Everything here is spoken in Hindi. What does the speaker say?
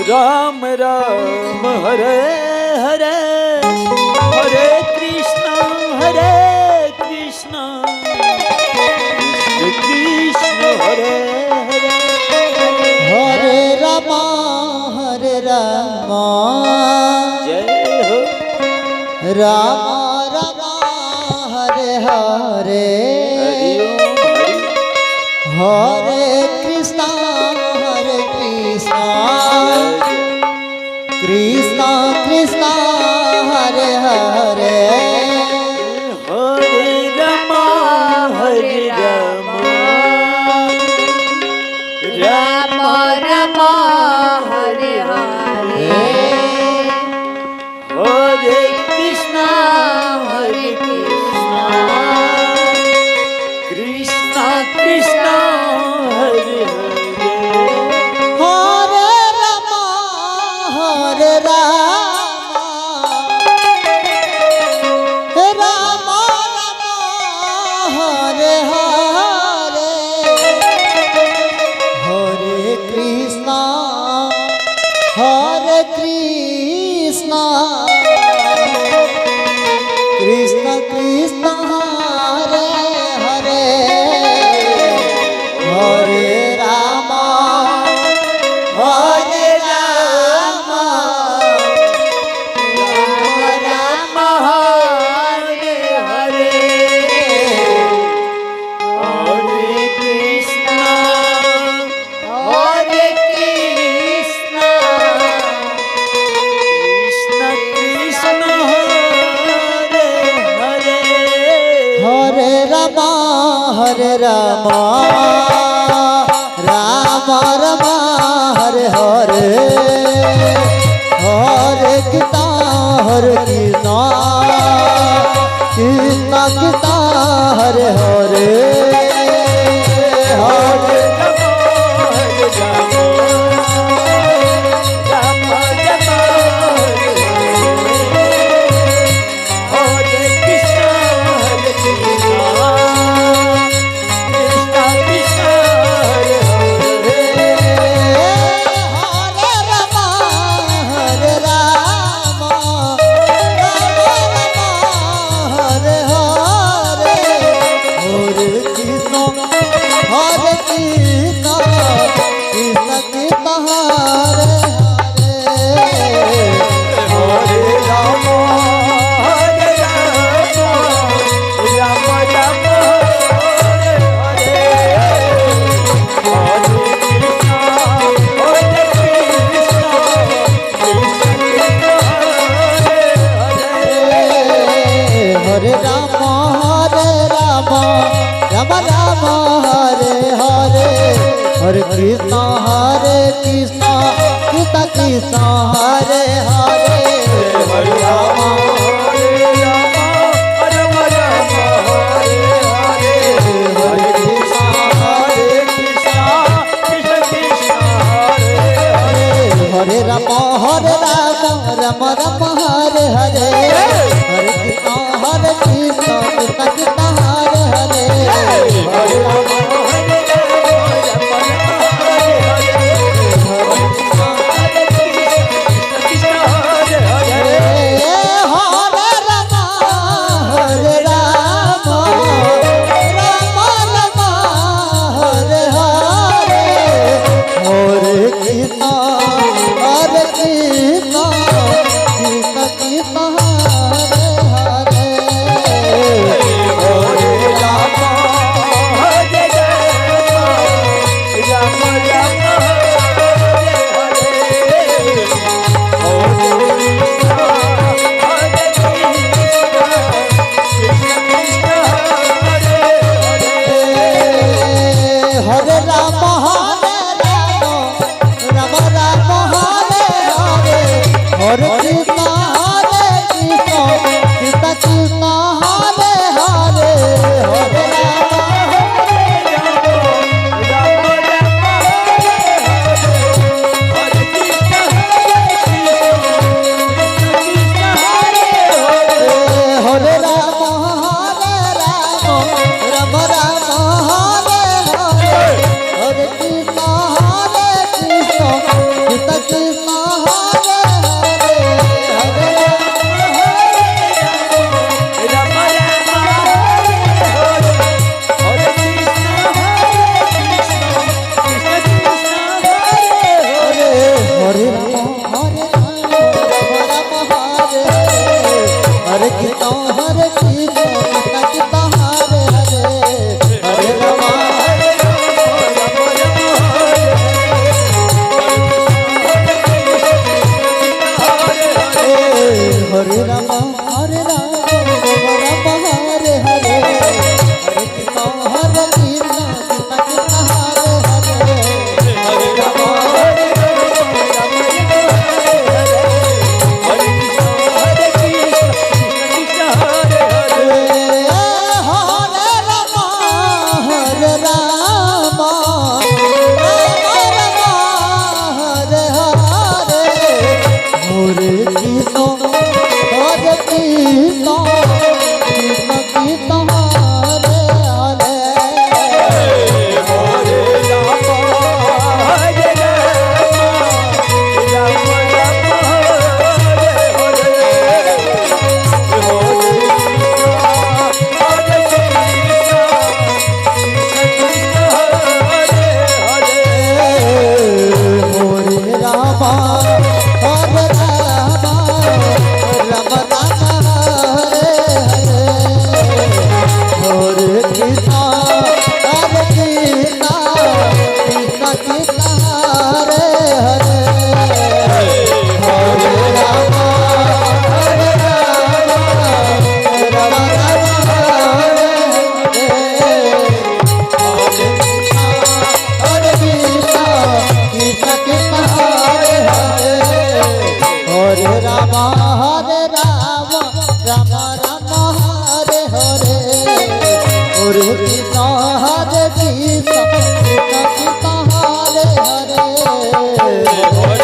राम राम हरे हरे हरे कृष्ण कृष्ण कृष्ण हरे हरे हरे रामा जय हो रामा रामा हरे हरे हरि ओम हरि हरे कृष्णा कृष्णा कृष्णा हरे हरे हरे रामा राम राम हरे हरे हरे कृष्णा कृष्णा कृष्णा हरे हरे हरे रामा रामा हरे हरे हरे कृष्णा कृष्ण कृष्ण हरे हरे हरे रामा हरे रामा राम हरे हरे हरे कृष्णा कृष्ण कृष्ण हरे हरे हरे रामा राम रामा हरे हरे हरे कृष्णा कृष्ण कृष्ण हरे हरे हरे हरे कृष्णा कृष्ण कृष्ण हरे हरे हरे राम हरे कृष्णा कृष्ण कृष्ण हरे राम राम राम हरे हरे हरे कृष्ण कृष्ण कृष्ण हरे हरे हरे राम हरे राम राम राम हरे हरे हरे कृष्ण हरे कृष्ण कृष्ण कृष्ण हरे हरे